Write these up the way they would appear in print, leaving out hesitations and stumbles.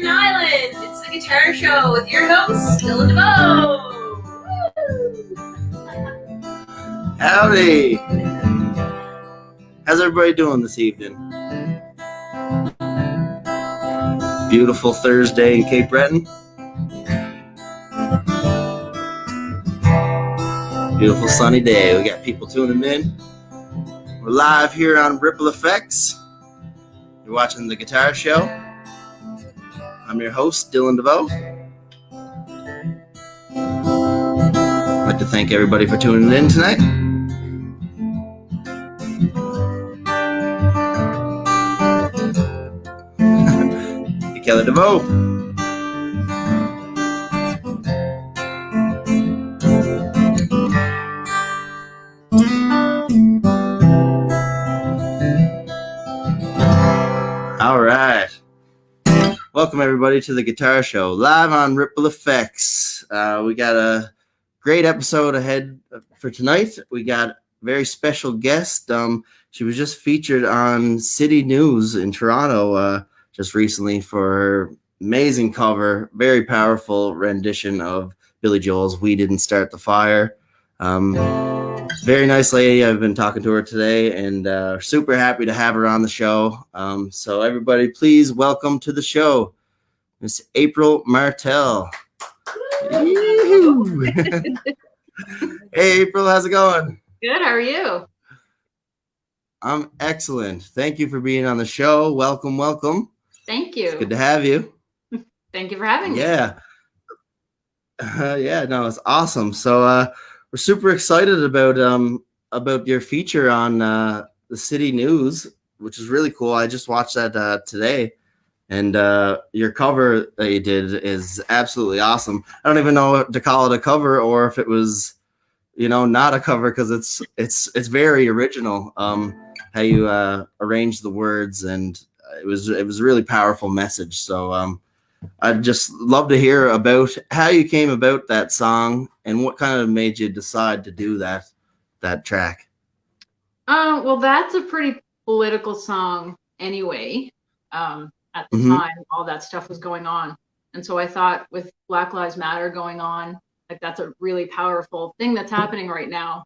Staten Island. It's the Guitar Show with your host, Dylan DeVoe. Howdy! How's everybody doing this evening? Beautiful Thursday in Cape Breton. Beautiful sunny day. We got people tuning in. We're live here on Ripple Effects. You're watching the Guitar Show. I'm your host, Dylan DeVoe. I'd like to thank everybody for tuning in tonight. Kelly DeVoe. All right. Welcome everybody to the Guitar Show, live on Ripple Effects. We got a great episode ahead for tonight. We got a very special guest. She was just featured on City News in Toronto just recently for her amazing cover, very powerful rendition of Billy Joel's "We Didn't Start the Fire." Very nice lady. I've been talking to her today and super happy to have her on the show. So everybody, please welcome to the show, Miss April Martell. Hey, April, how's it going? Good, how are you? I'm excellent. Thank you for being on the show. Welcome, welcome. Thank you. It's good to have you. Thank you for having me. Yeah. No, it's awesome. So we're super excited about your feature on the City News, which is really cool. I just watched that today, and your cover that you did is absolutely awesome. I don't even know what to call it, a cover or if it was, not a cover, because it's very original. How you arranged the words, and it was a really powerful message. So I'd just love to hear about how you came about that song and what kind of made you decide to do that track. Well, that's a pretty political song anyway. At the time, all that stuff was going on. And so I thought with Black Lives Matter going on, like that's a really powerful thing that's happening right now.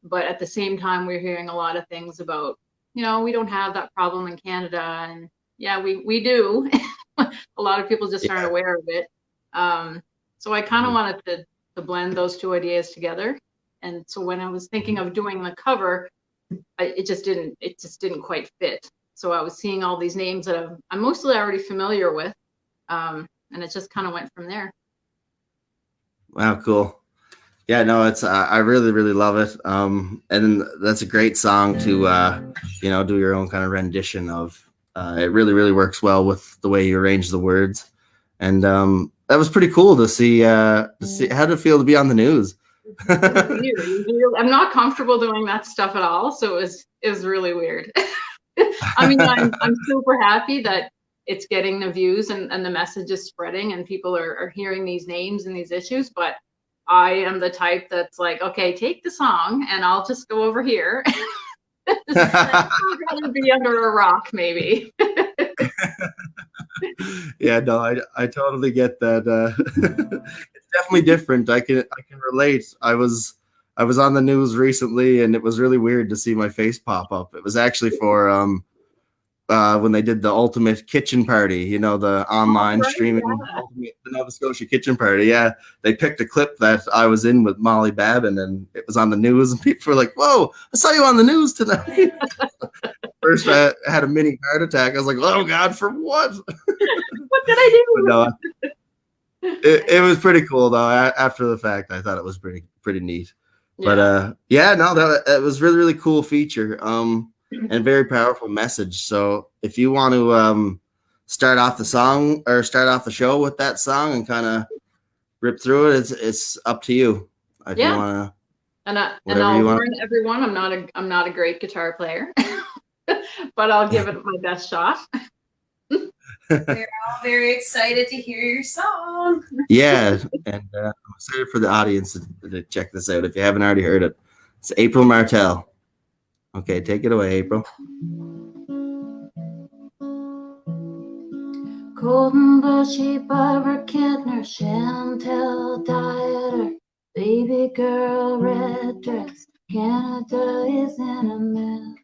But at the same time, we're hearing a lot of things about, we don't have that problem in Canada. And yeah, we do. A lot of people just aren't aware of it. So I kind of wanted to blend those two ideas together. And so when I was thinking of doing the cover, it just didn't quite fit. So I was seeing all these names that I'm mostly already familiar with. And it just kind of went from there. Wow, cool. Yeah, no, it's I really, really love it. And that's a great song to do your own kind of rendition of. It really, really works well with the way you arrange the words. And that was pretty cool to see how did it feel to be on the news. I'm not comfortable doing that stuff at all, so it was really weird. I mean, I'm super happy that it's getting the views and the message is spreading and people are hearing these names and these issues, but I am the type that's like, okay, take the song and I'll just go over here. I'd rather be under a rock, maybe. Yeah, no, I totally get that. It's definitely different. I can relate. I was on the news recently, and it was really weird to see my face pop up. It was actually for when they did the Ultimate Kitchen Party, the online streaming, the Nova Scotia Kitchen Party. Yeah, they picked a clip that I was in with Molly Babin, and it was on the news, and people were like, "Whoa, I saw you on the news tonight." First, I had a mini heart attack. I was like, "Oh God, for what?" What did I do? But no, it was pretty cool though. After the fact, I thought it was pretty neat. Yeah. But that was really, really cool feature. And very powerful message. So if you want to start off the song or start off the show with that song and kind of rip through it, it's up to you. If you want to. And I'll warn everyone, I'm not a great guitar player, but I'll give it my best shot. We're all very excited to hear your song. Yeah, and I'm excited for the audience to check this out if you haven't already heard it. It's April Martell. Okay, take it away, April. Golden Bushy, Barbara Kentner, Chantel Dieter, baby girl, red dress, Canada is in a mess.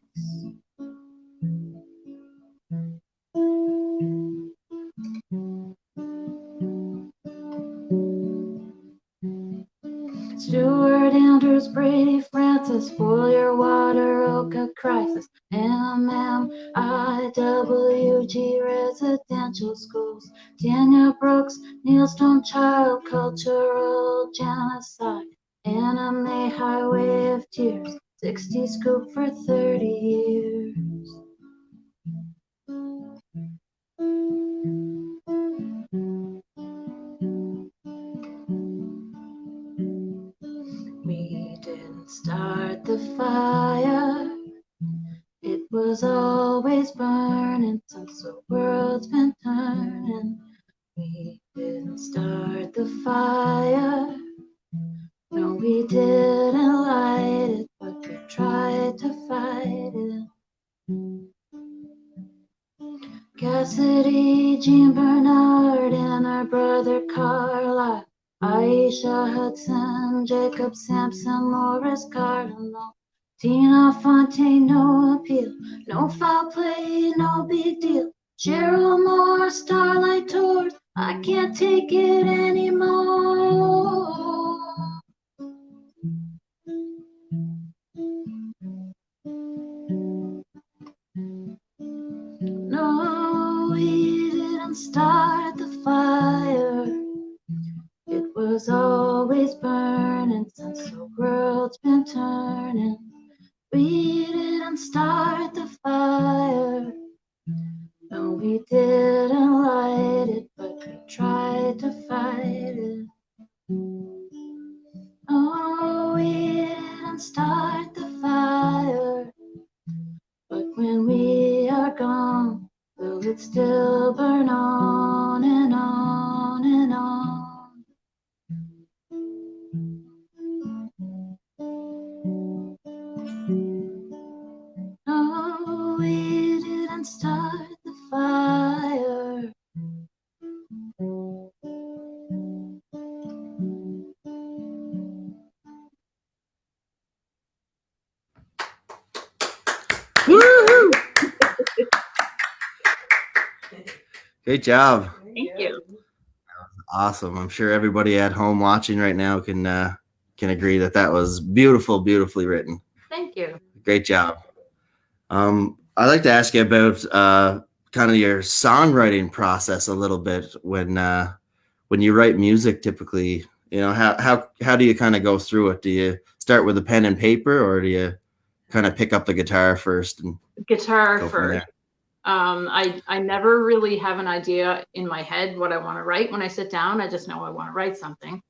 Stuart Andrews, Brady Francis, Foyer Water, Oka Crisis, MMIWG residential schools, Tanya Brooks, Neilstone Child Cultural Genocide, Anime Highway of Tears, 60 Scoop for 30 years. We didn't start the fire. It was always burning since the world's been turning. We didn't start the fire. No, we didn't light it, but we tried to fight it. Cassidy, Jean Bernard, and our brother Carlisle, Aisha Hudson, Jacob Sampson, Morris Cardinal, Tina Fontaine, no appeal, no foul play, no big deal. Cheryl Moore, Starlight Tours, I can't take it anymore. No, we didn't start the fire. It was always burning since the world's been turning. We didn't start the fire. No, we didn't light it, but we tried to fight it. Oh, we didn't start the fire. But when we are gone, will it still burn on and on and on? No, we didn't start the fire. Woohoo! Great job. Thank you. Awesome. I'm sure everybody at home watching right now can agree that that was beautifully written. Thank you. Great job. I'd like to ask you about kind of your songwriting process a little bit when you write music. Typically, you know, how do you kind of go through it? Do you start with a pen and paper, or do you kind of pick up the guitar first and Guitar go from first. there? I never really have an idea in my head what I want to write. When I sit down, I just know I want to write something.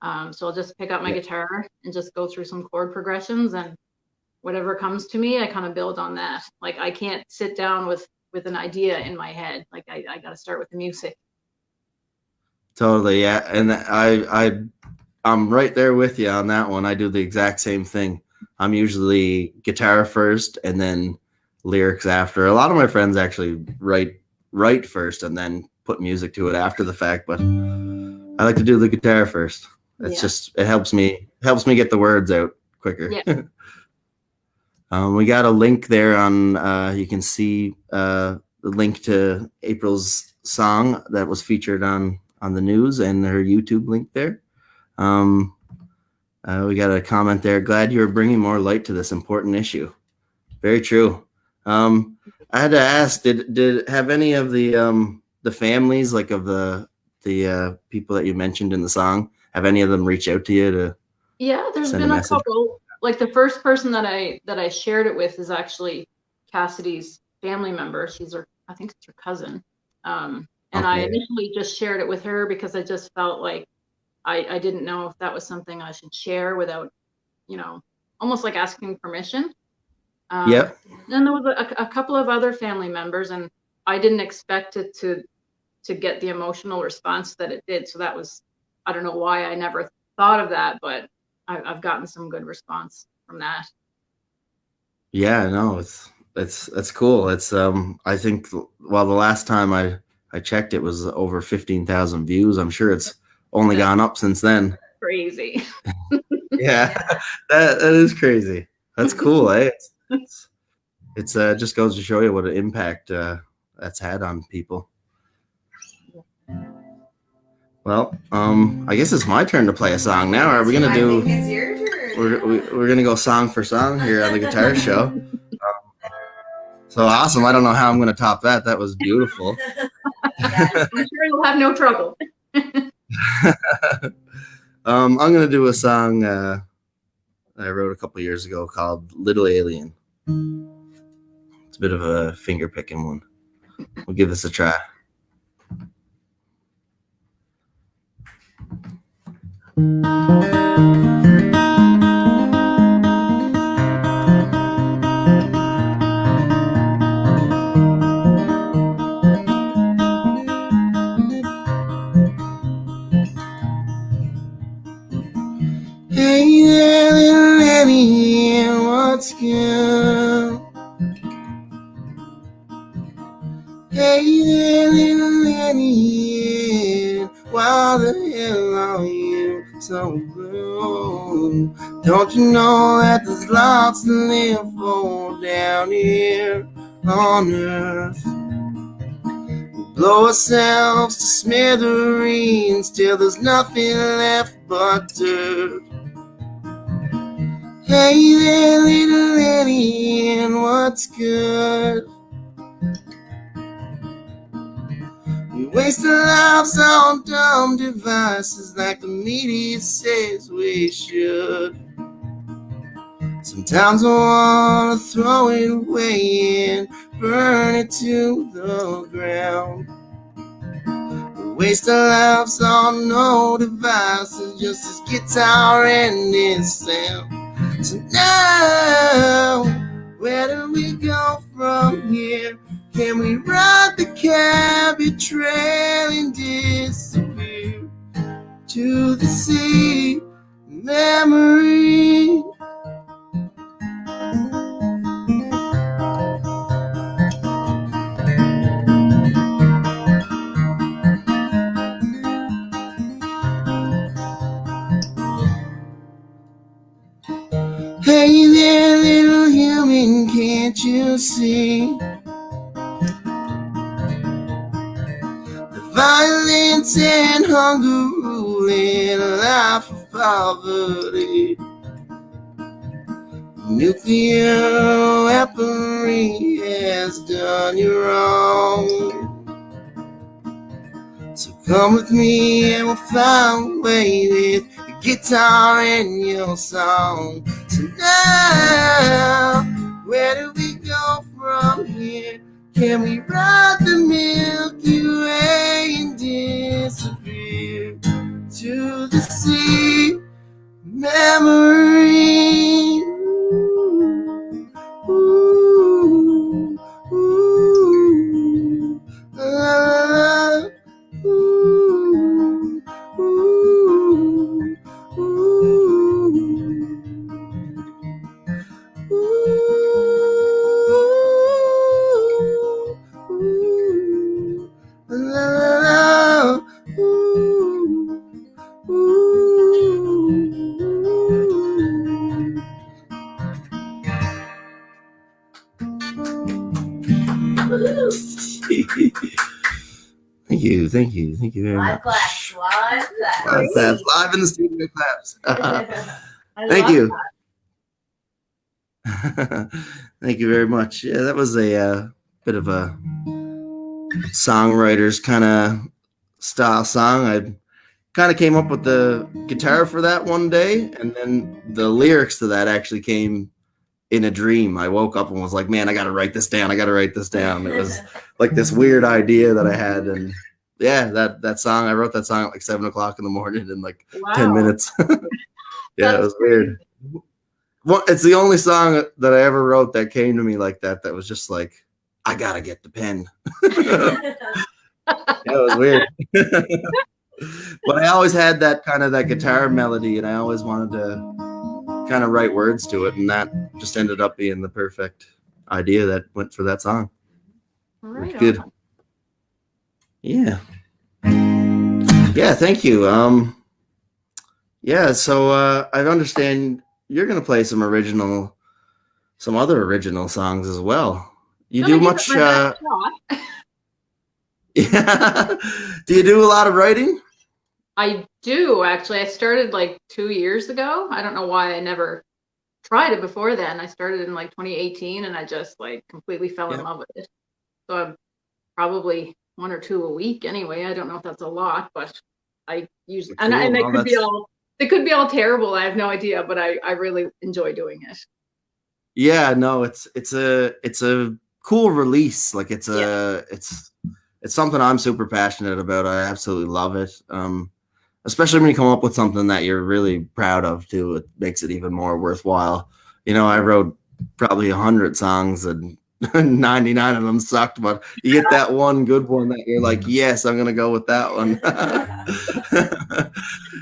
So I'll just pick up my guitar and just go through some chord progressions, and whatever comes to me, I kind of build on that. Like, I can't sit down with an idea in my head. Like, I got to start with the music. Totally, yeah. And I'm right there with you on that one. I do the exact same thing. I'm usually guitar first and then lyrics after. A lot of my friends actually write first and then put music to it after the fact, but I like to do the guitar first. It's just, it helps me get the words out quicker. Yeah. We got a link there on you can see the link to April's song that was featured on the news, and her YouTube link there. We got a comment there. Glad you're bringing more light to this important issue. Very true. I had to ask, did have any of the families, like of the people that you mentioned in the song, have any of them reach out to you to There's send been a a message? couple. Like, the first person that I shared it with is actually Cassidy's family member. I think it's her cousin. And I initially just shared it with her because I just felt like I didn't know if that was something I should share without, almost like asking permission. Then there was a couple of other family members, and I didn't expect it to get the emotional response that it did. So that was, I don't know why I never thought of that, but I've gotten some good response from that. Yeah, no, it's cool. It's I think, well, the last time I I checked, it was over 15,000 views. I'm sure it's only gone up since then. Crazy. Yeah, that is crazy. That's cool, eh? It's just goes to show you what an impact that's had on people. Well, I guess it's my turn to play a song now. Are we gonna do? I think it's your turn. We're gonna go song for song here on the Guitar Show. So awesome! I don't know how I'm gonna top that. That was beautiful. Yes. I'm sure you'll have no trouble. I'm gonna do a song I wrote a couple years ago called "Little Alien." It's a bit of a finger picking one. We'll give this a try. Hey there, little alien, what's good? Hey there, little alien, why the hell are you so blue? Don't you know that there's lots to live for down here on Earth? We blow ourselves to smithereens till there's nothing left but dirt. Hey there, little alien, what's good? We waste our lives on dumb devices like the media says we should. Sometimes I wanna throw it away and burn it to the ground. We waste our lives on no devices, just this guitar and this sound. So now, where do we go from here? Can we ride the Cabot Trail and disappear to the sea memory? Hey there, little human, can't you see? The violence and hunger ruling a life of poverty. Nuclear weaponry has done you wrong. So come with me and we'll fly away with your guitar and your song. So now, where do we go from here? Can we ride the Milky Way and disappear to the sea memory? Ooh, ooh, ooh, la, la, la. Ooh, ooh, ooh, ooh, la, la, la. Ooh, ooh. Thank you very Live much. claps, live claps. Live claps, live in the studio claps. I Thank love you. that. Thank you very much. Yeah, that was a bit of a songwriter's kind of style song. I kind of came up with the guitar for that one day, and then the lyrics to that actually came in a dream. I woke up and was like, man, I got to write this down. It was like this weird idea that I had. And yeah, that song, I wrote that song at like 7:00 in the morning in like 10 minutes. Yeah, it was weird. Well, it's the only song that I ever wrote that came to me like that. That was just like, I got to get the pen. That was weird. But I always had that kind of that guitar melody, and I always wanted to kind of write words to it, and that just ended up being the perfect idea that went for that song. Right Good. on. Yeah. Yeah, thank you. Yeah, so I understand you're gonna play some other original songs as well. You Gonna do give it much my best shot. yeah. Do you do a lot of writing? I do actually. I started like 2 years ago. I don't know why I never tried it before then. I started in like 2018 and I just like completely fell in Yeah. love with it. So I'm probably one or two a week anyway. I don't know if that's a lot, but I usually Cool. and No, that's they could be all terrible. I have no idea, but I really enjoy doing it. yeah, no, it's a cool release. Like Yeah. it's something I'm super passionate about. I absolutely love it. Especially when you come up with something that you're really proud of too. It makes it even more worthwhile. I wrote probably 100 songs and 99 of them sucked, but you get that one good one that you're like, yes, I'm gonna go with that one.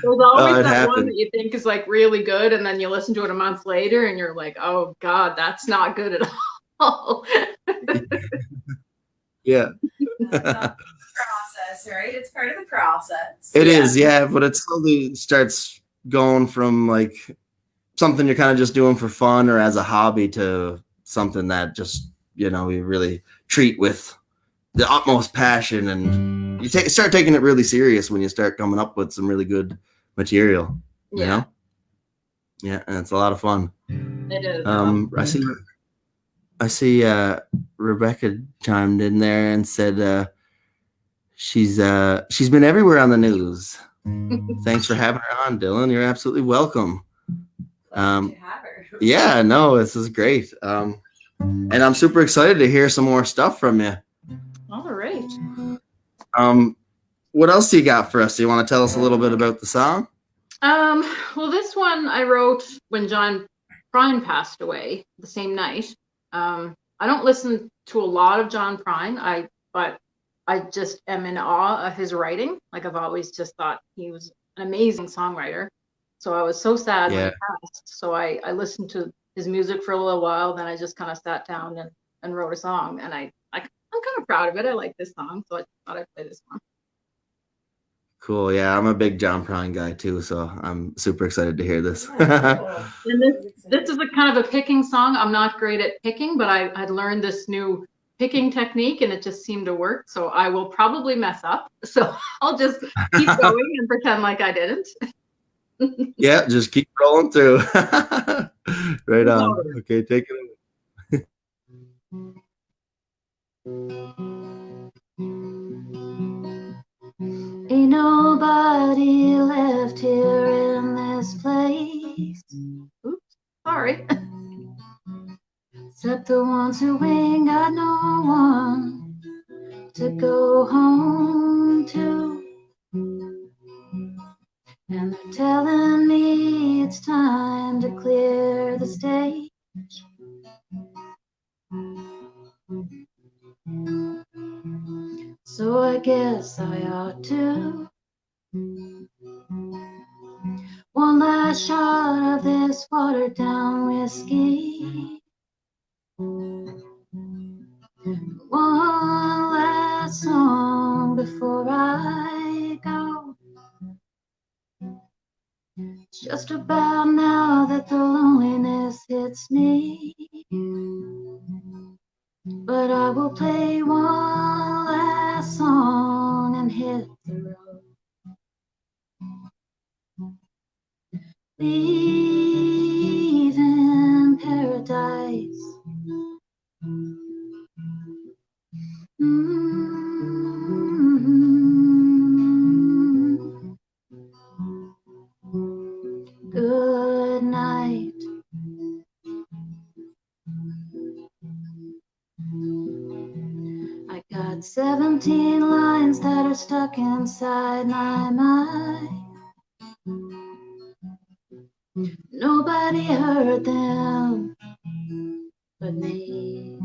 There's always It that one happened. that you think is like really good, and then you listen to it a month later, and you're like, "Oh God, that's not good at all." Yeah. It's all process, right? It's part of the process. It Yeah, is, yeah, but it slowly starts going from like something you're kind of just doing for fun or as a hobby to something that just, you really treat with the utmost passion, and you start taking it really serious when you start coming up with some really good material, you yeah, know? Yeah, and it's a lot of fun. it is. I love it. I see Rebecca chimed in there and said she's been everywhere on the news. Thanks for having her on, Dylan. You're absolutely welcome. Pleasure to have her. Yeah, no, this is great. And I'm super excited to hear some more stuff from you. All right. Um, what else do you got for us? Do you want to tell us a little bit about the song? Well, this one I wrote when John Prine passed away the same night. I don't listen to a lot of John Prine, but I just am in awe of his writing. Like I've always just thought he was an amazing songwriter. So I was so sad when he Yeah, passed. So I listened to his music for a little while, then I just kind of sat down and wrote a song. And I'm kind of proud of it. I like this song, so I thought I'd play this one. cool. Yeah, I'm a big John Prine guy too, so I'm super excited to hear this. Yeah, cool. And this is a kind of a picking song. I'm not great at picking, but I'd learned this new picking technique and it just seemed to work. So I will probably mess up. So I'll just keep going and pretend like I didn't. Yeah, just keep rolling through. Right on. Louder. Okay, take it away. Ain't nobody left here in this place. Oops, sorry. Except the ones who ain't got no one to go home to. And they're telling me it's time to clear the stage. So I guess I ought to. One last shot of this watered down whiskey. One last song before I go. It's just about now that the loneliness hits me. But I will play one last song and hit the road. Leaving paradise. Mm-hmm. Good night. I got 17 lines that are stuck inside my mind. Nobody heard them but me.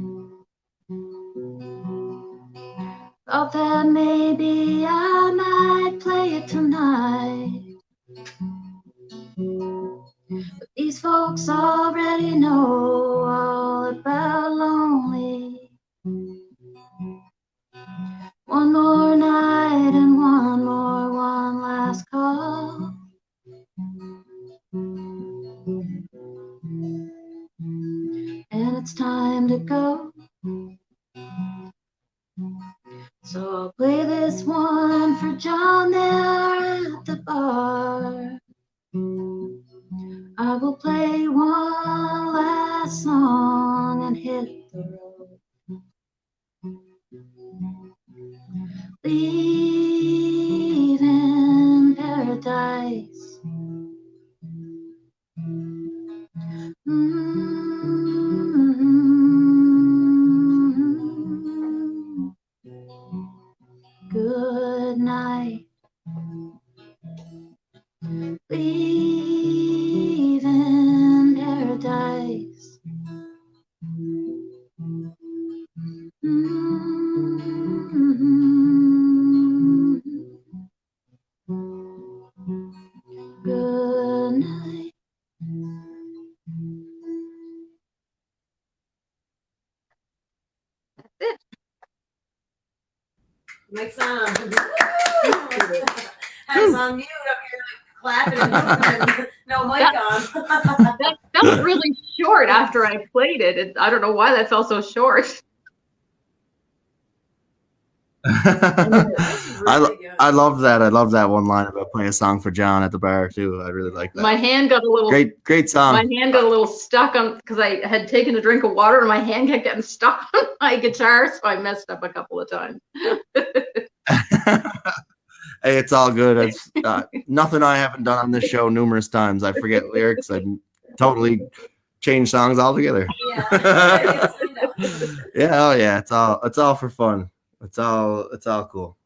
Thought that maybe I might play it tonight. But these folks already know all about lonely. One more night. it's time to go. So I'll play this one for John there at the bar. I will play one last song and hit the road. Leaving paradise. Good night. Leaving paradise. Good night. Mike's on. I was on mute up here clapping and no mic on. That felt really short after I played it. I don't know why that felt so short. I love that. I love that one line about playing a song for John at the bar too. I really like that. My hand got a little great song. My hand got a little stuck on because I had taken a drink of water and my hand kept getting stuck on my guitar, so I messed up a couple of times. Hey, it's all good. It's nothing I haven't done on this show numerous times. I forget lyrics. I totally change songs altogether. Yeah. Yeah, oh yeah. It's all for fun. It's all cool.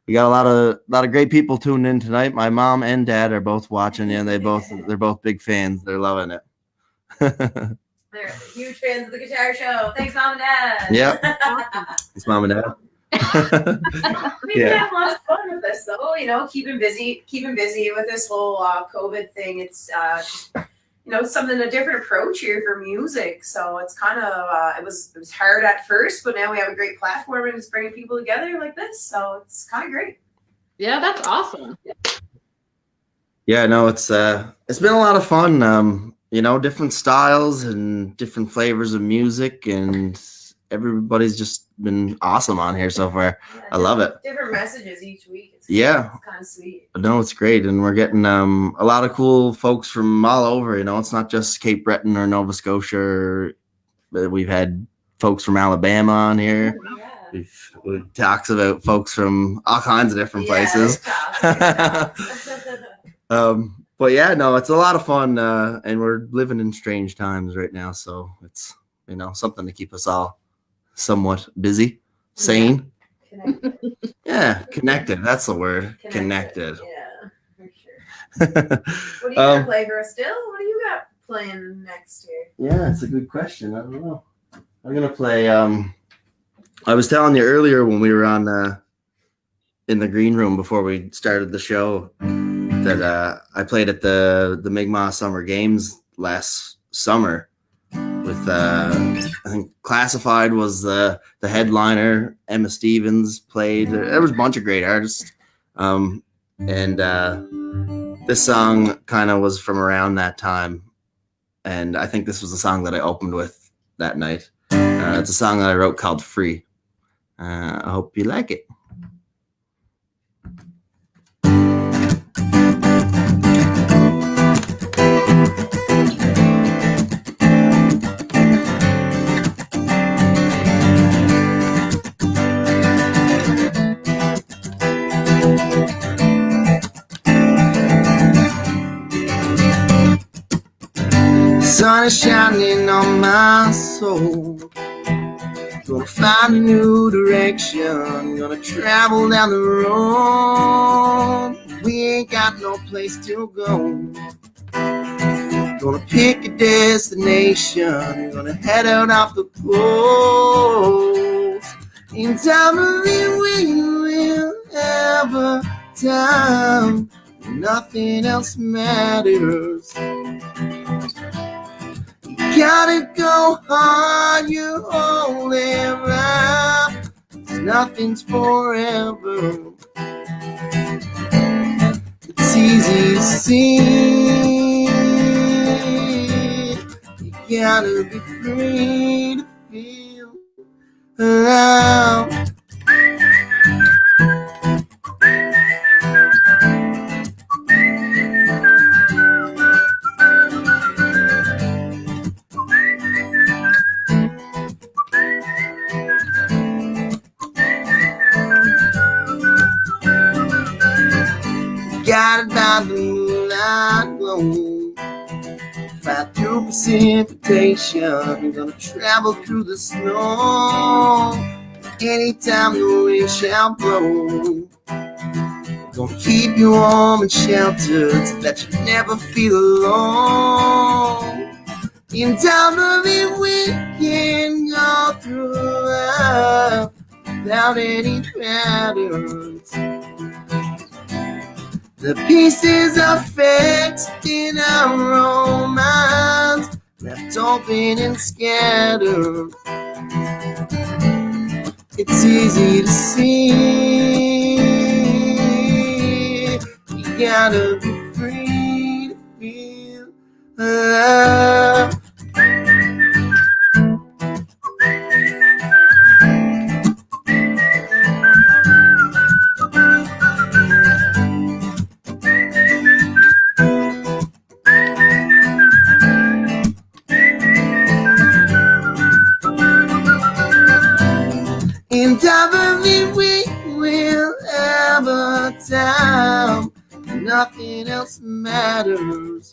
We got a lot of great people tuned in tonight. My mom and dad are both watching, and they're both big fans. They're loving it. They're huge fans of the Guitar Show. Thanks, Mom and Dad. Yep. Thanks, Mom and Dad. We've had lots of fun with this, though. You know, keeping busy with this whole COVID thing. It's something, a different approach here for music. So it's kind of it was hard at first, but now we have a great platform and it's bringing people together like this. So it's kind of great. Yeah, that's awesome. Yeah, no, it's been a lot of fun. Different styles and different flavors of music, and everybody's just been awesome on here so far. Yeah, I love it. Different messages each week. It's kind of sweet. No, it's great, and we're getting a lot of cool folks from all over. It's not just Cape Breton or Nova Scotia. We've had folks from Alabama on here. Yeah. We've talks about folks from all kinds of different places. But yeah, no, it's a lot of fun, and we're living in strange times right now, so it's something to keep us all somewhat busy, sane. Connected. Yeah, connected. That's the word. Connected. Yeah, for sure. What do you got to play for us still? What do you got playing next year? Yeah, that's a good question. I don't know. I'm gonna play. I was telling you earlier when we were on in the green room before we started the show that I played at the Mi'kmaq Summer Games last summer with I think Classified was the headliner. Emma Stevens played. There was a bunch of great artists, and this song kind of was from around that time, and I think this was the song that I opened with that night. It's a song that I wrote called Free. I hope you like it. Sun is shining on my soul. Gonna find a new direction. Gonna travel down the road. We ain't got no place to go. Gonna pick a destination. Gonna head out off the coast. In time we will have a time. Nothing else matters. Gotta go hard, you only right. Nothing's forever. It's easy to see. You gotta be free. free to feel alive. Guided by the moonlight glow, fly through precipitation, gonna travel through the snow. Anytime the wind shall blow, gonna keep you warm and sheltered so that you never feel alone. In time of it, we can go through life without any patterns. The pieces are fixed in our own minds, left open and scattered. It's easy to see. You gotta be free to feel alive. In time of it, we will have a time. Nothing else matters.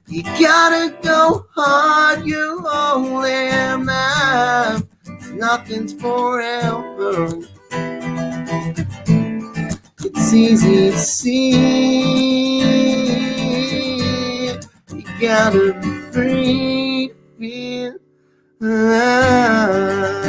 You gotta go hard, your whole life. Nothing's forever. It's easy to see. You gotta be free to feel alive.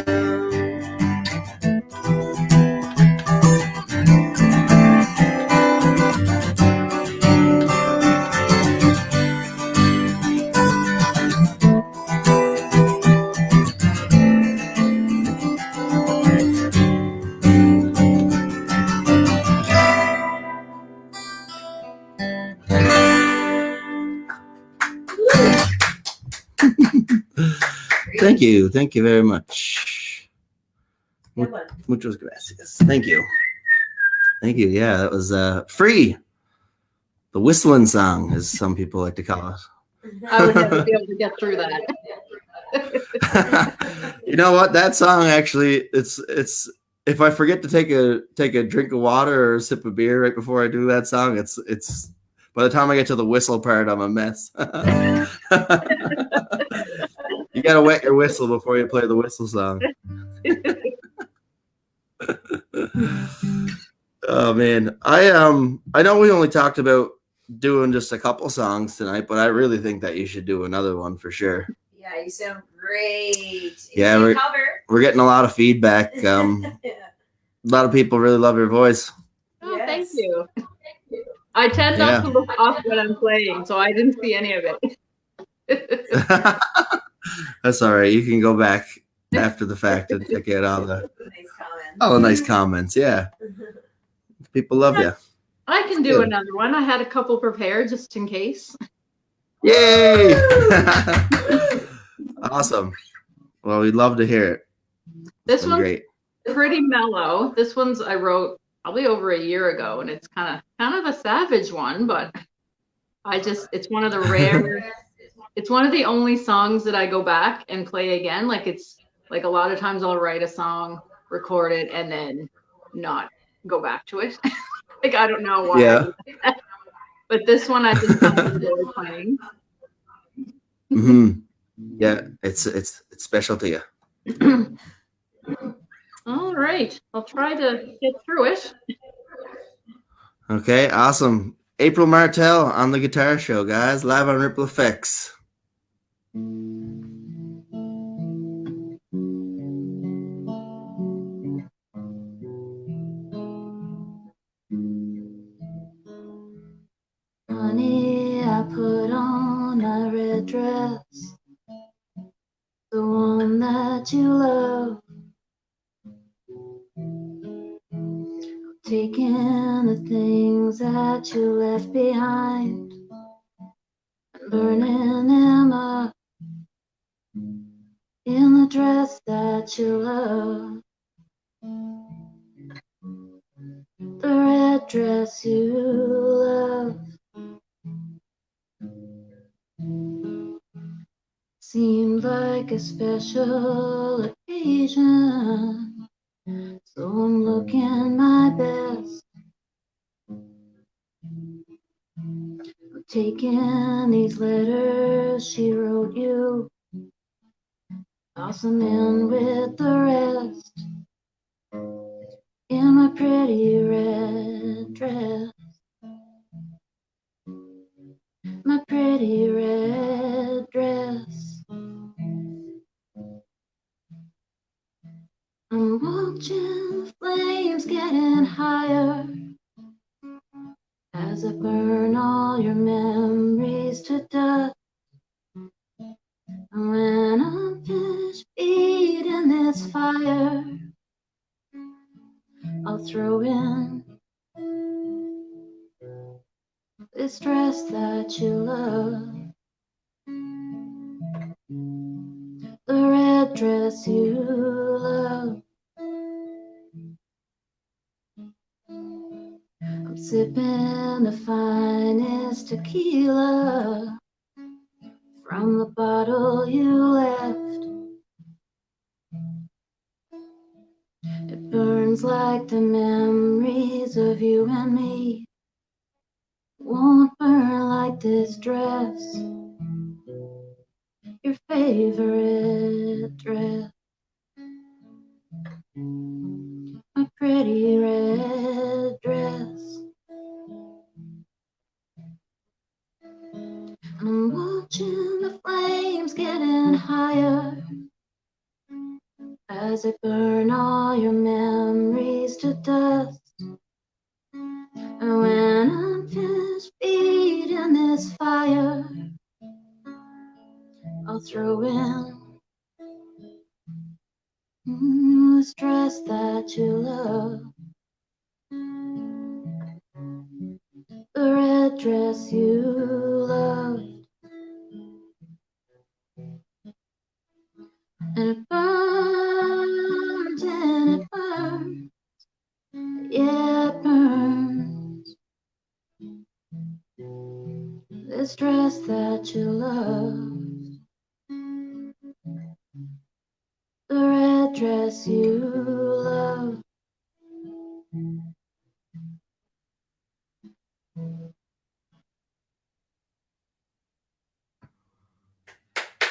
Thank you very much. Muchas gracias. Thank you. Yeah, that was Free, the whistling song, as some people like to call it. I would never be able to get through that. You know what? That song actually, it's if I forget to take a drink of water or a sip of beer right before I do that song, it's by the time I get to the whistle part, I'm a mess. You gotta wet your whistle before you play the whistle song. Oh man, I know we only talked about doing just a couple songs tonight, but I really think that you should do another one for sure. Yeah, you sound great. Yeah, we're getting a lot of feedback. A lot of people really love your voice. Oh, Yes. thank you. I tend not to look up when I'm playing, so I didn't see any of it. That's all right. You can go back after the fact and check out all the nice comments. Yeah, people love you. I can do another one. I had a couple prepared just in case. Yay! Awesome. Well, we'd love to hear it. This one's great. Pretty mellow. This one's I wrote probably over a year ago, and it's kind of a savage one, but it's one of the rare. It's one of the only songs that I go back and play again. Like it's like a lot of times I'll write a song, record it, and then not go back to it. Like I don't know why. Yeah. But this one I just enjoy playing. Mm-hmm. Yeah, it's special to you. All right, I'll try to get through it. Okay, awesome. April Martell on the Guitar Show, guys, live on Ripple Effects. Honey, I put on my red dress, the one that you love, taking the things that you left behind and burning them up. dress that you love, the red dress you love. Seemed like a special occasion, so I'm looking my best. I'm taking these letters she wrote you, toss them in with the rest, in my pretty red dress, my pretty red dress. I'm watching the flames getting higher as I burn all your memories to dust. And when I'm finished feeding this fire, I'll throw in this dress that you love, the red dress you love. I'm sipping the finest tequila from the bottle you left. It burns like the memories of you and me. Won't burn like this dress, your favorite dress, my pretty red dress. I'm watching the flames getting higher as I burn all your memories to dust. And when I'm finished feeding this fire, I'll throw in this dress that you love, the red dress you love. And it burns and it burns, yeah, it burns. This dress that you love, the red dress you love.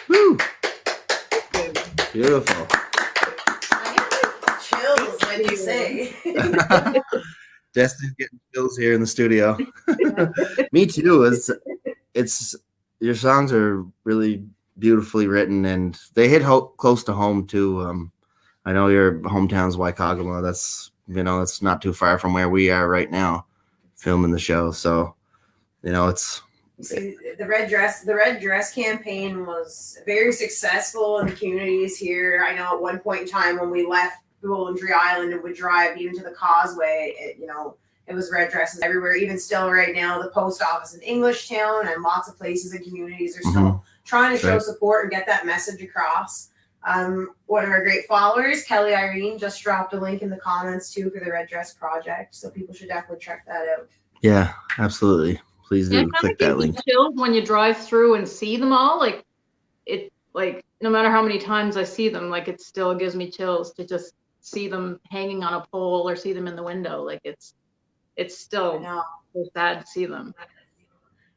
Woo! Beautiful. I get like chills when you sing. Destiny's getting chills here in the studio. Me too. It's your songs are really beautifully written, and they hit close to home too. I know your hometown's Waikagama. That's not too far from where we are right now, filming the show. So it's See, the red dress campaign was very successful in the communities here. I know at one point in time when we left Boundary Island and would drive even to the causeway, it was red dresses everywhere. Even still right now, the post office in Englishtown and lots of places and communities are still trying to show support and get that message across. One of our great followers, Kelly Irene, just dropped a link in the comments too for the Red Dress Project. So people should definitely check that out. Yeah, absolutely. Please do click that link. Chills when you drive through and see them all. Like no matter how many times I see them, like it still gives me chills to just see them hanging on a pole or see them in the window. Like it's still so sad to see them.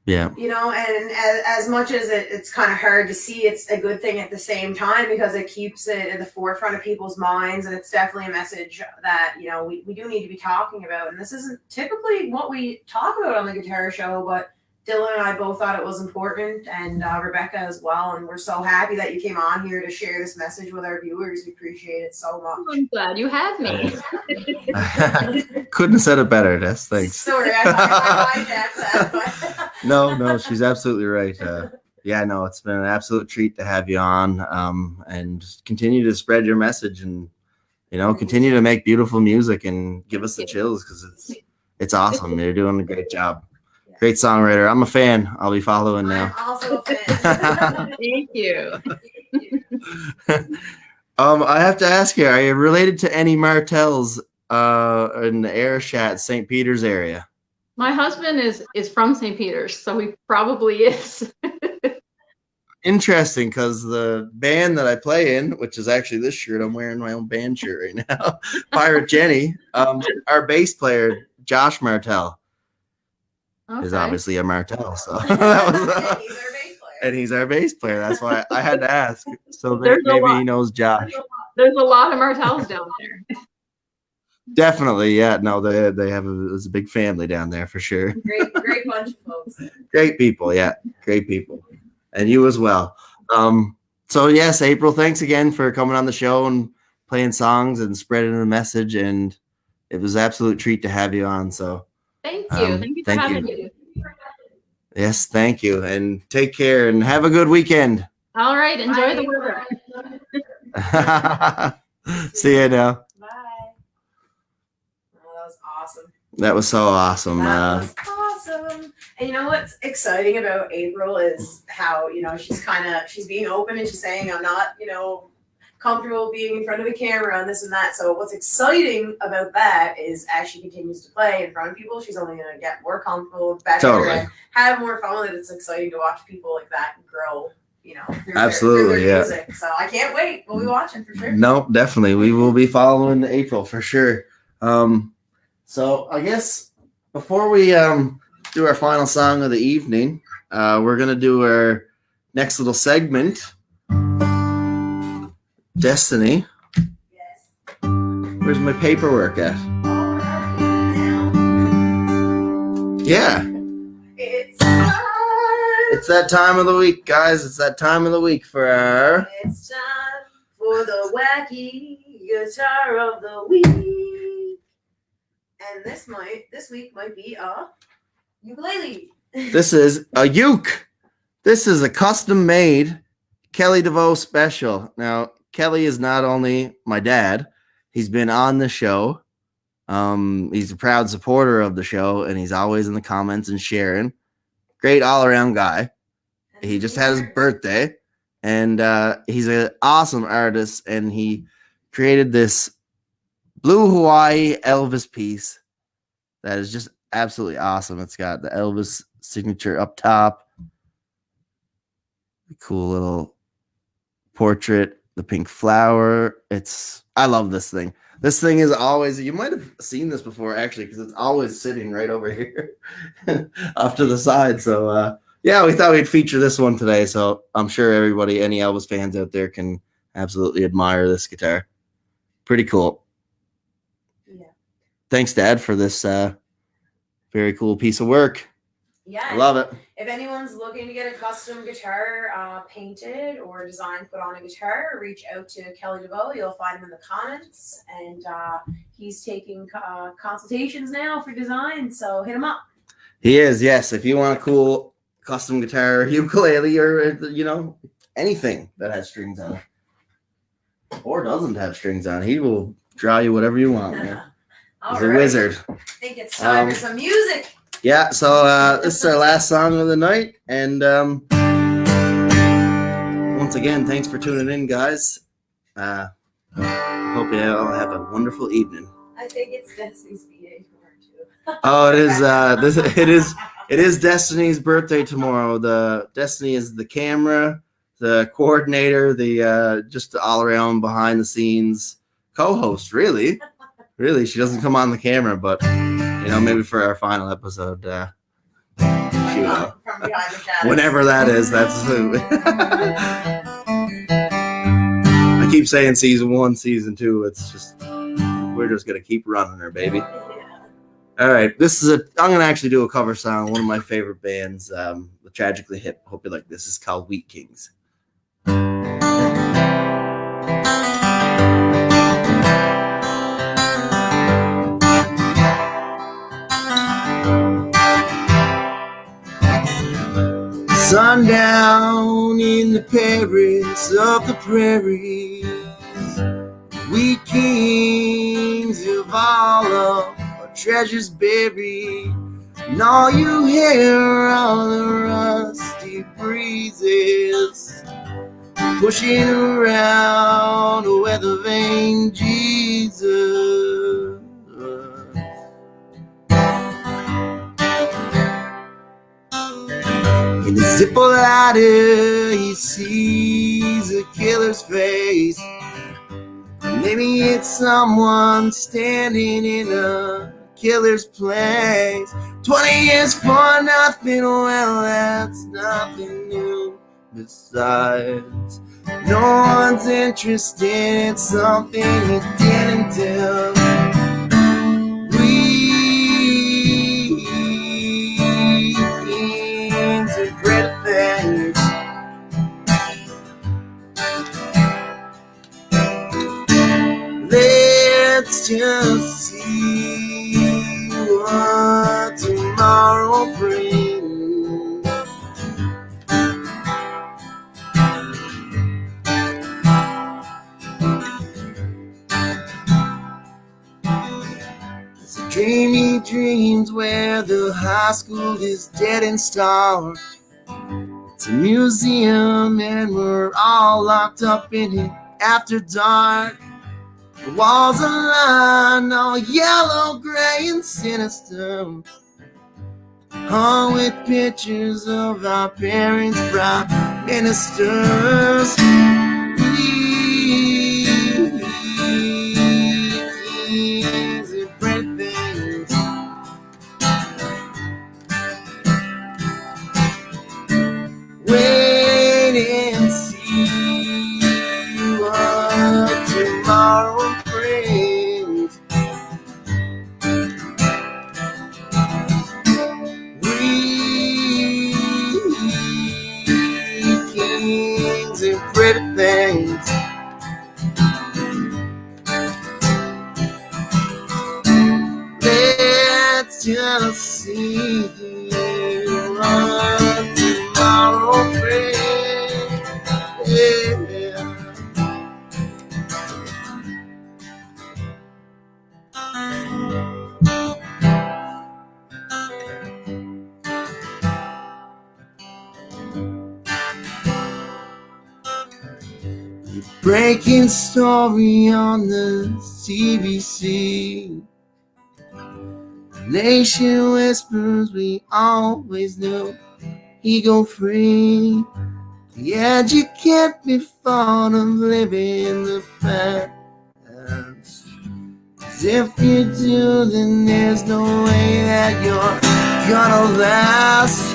Yeah. And as much as it's kind of hard to see, it's a good thing at the same time because it keeps it at the forefront of people's minds. And it's definitely a message that, we do need to be talking about. And this isn't typically what we talk about on the Guitar Show, but Dylan and I both thought it was important, and Rebecca as well. And we're so happy that you came on here to share this message with our viewers. We appreciate it so much. I'm glad you have me. Couldn't have said it better, Des. Thanks. Sorry, I hijacked that. No, she's absolutely right. It's been an absolute treat to have you on, and continue to spread your message, and continue to make beautiful music and give us the chills because it's awesome. You're doing a great job. Great songwriter. I'm a fan. I'll be following now. I'm also a fan. Thank you. I have to ask you, are you related to any Martells in the Ayrshire, St. Peter's area? My husband is from St. Peter's, so he probably is. Interesting, because the band that I play in, which is actually this shirt, I'm wearing my own band shirt right now, Pirate Jenny, our bass player, Josh Martell, is obviously a Martell. So that was, and he's our bass player. That's why I had to ask. So maybe he knows Josh. There's a lot of Martells down there. Definitely, yeah. No, they have a big family down there for sure. Great bunch of folks. Great people, yeah, great people, and you as well. So yes, April, thanks again for coming on the show and playing songs and spreading the message, and it was an absolute treat to have you on. So thank you, thank you for having me. Yes, thank you, and take care, and have a good weekend. All right, enjoy the weather. See you now. Awesome. That was so awesome. That was awesome. And you know what's exciting about April is how, she's being open and she's saying, I'm not, comfortable being in front of a camera and this and that. So what's exciting about that is as she continues to play in front of people, she's only going to get more comfortable, better, and have more fun with it. It's exciting to watch people like that grow, through their music. So I can't wait. We'll be watching for sure. No, definitely. We will be following April for sure. So I guess before we do our final song of the evening, we're going to do our next little segment, Destiny. Yes. Where's my paperwork at? Yeah. It's that time of the week, guys. It's that time of the week for our... It's time for the wacky guitar of the week. And this week might be a ukulele. This is a uke. This is a custom-made Kelly DeVoe special. Now, Kelly is not only my dad, he's been on the show. He's a proud supporter of the show, and he's always in the comments and sharing. Great all-around guy. He just had his birthday, and he's an awesome artist, and he created this Blue Hawaii Elvis piece that is just absolutely awesome. It's got the Elvis signature up top, cool little portrait, the pink flower. I love this thing. This thing is always, you might have seen this before actually, because it's always sitting right over here off to the side. So yeah, we thought we'd feature this one today. So I'm sure everybody, any Elvis fans out there, can absolutely admire this guitar. Pretty cool. Yeah. Thanks, Dad, for this very cool piece of work. Yeah, I love it. If anyone's looking to get a custom guitar painted or designed, put on a guitar, reach out to Kelly DeVoe. You'll find him in the comments, and he's taking consultations now for design. So hit him up. He is, yes. If you want a cool custom guitar, ukulele, or anything that has strings on it, or doesn't have strings on it, he will draw you whatever you want, man. He's a wizard. I think it's time for some music. Yeah, so this is our last song of the night, and once again, thanks for tuning in, guys. Hope you all have a wonderful evening. I think it's Destiny's birthday tomorrow too. Oh, it is. It is Destiny's birthday tomorrow. The Destiny is the camera, the coordinator, the just all around behind the scenes co-host. Really, she doesn't come on the camera, but. Maybe for our final episode, whenever that is, that's who. I keep saying season 1, season 2. It's just, we're just going to keep running her, baby. All right. I'm going to actually do a cover song. One of my favorite bands, the Tragically Hip. Hope you like this. It's called Wheat Kings. Sundown in the Paris of the prairies, we kings of all of our treasures buried, and all you hear are the rusty breezes pushing around a weather vane, Jesus. In the Zippo lighter, he sees a killer's face. Maybe it's someone standing in a killer's place. 20 years for nothing, well, that's nothing new. Besides, no one's interested in something you didn't do. We into great things. Let's just see what tomorrow brings. It's a dreamy dreams where the high school is dead and starved. It's a museum and we're all locked up in it after dark. The walls are lined all yellow, gray, and sinister, hung with pictures of our parents' prime ministers. These are great things. Wait and see what tomorrow brings. We kings and pretty things. Let's just see what tomorrow brings. Yeah. Breaking story on the CBC. Nation whispers we always knew. Ego free. Yeah, you can't be fond of living the past. 'Cause if you do, then there's no way that you're gonna last.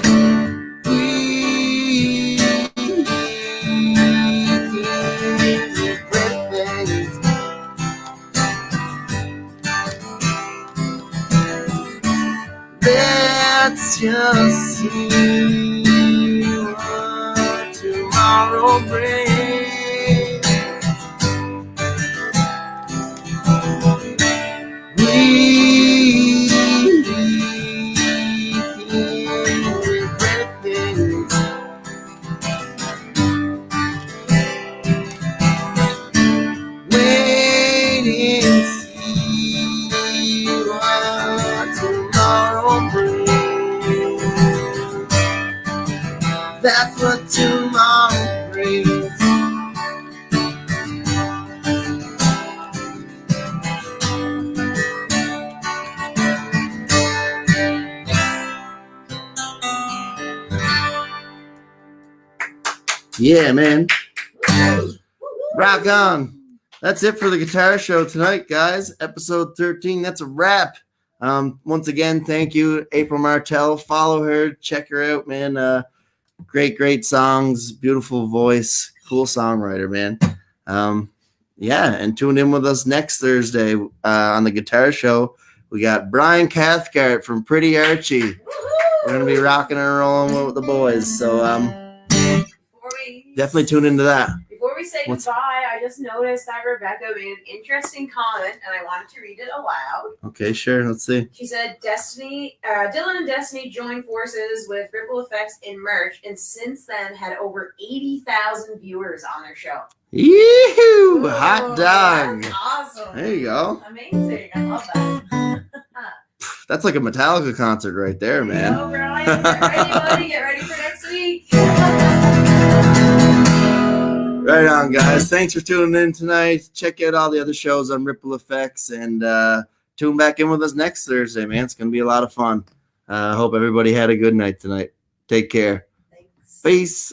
Let's just see what tomorrow brings. We with great things. Wait and see what tomorrow brings. That's what tomorrow brings. Yeah, man. Rock on. That's it for the guitar show tonight, guys. Episode 13. That's a wrap. Once again, thank you, April Martell. Follow her, check her out, man. Great songs, beautiful voice, cool songwriter, man. Yeah, and tune in with us next Thursday on the guitar show. We got Brian Cathcart from Pretty Archie. We're gonna be rocking and rolling with the boys, so definitely tune into that. Before we say goodbye, I just noticed that Rebecca made an interesting comment, and I wanted to read it aloud. Okay, sure. Let's see. She said, Dylan and Destiny joined forces with Ripple Effects in March, and since then had over 80,000 viewers on their show. Yee-hoo! Hot dog. That's awesome. There you go. Amazing. I love that. That's like a Metallica concert right there, man. Go, Brian. Get ready, buddy. Get ready for next week. Right on, guys. Thanks for tuning in tonight. Check out all the other shows on Ripple Effects and tune back in with us next Thursday, man. It's going to be a lot of fun. I hope everybody had a good night tonight. Take care. Thanks. Peace.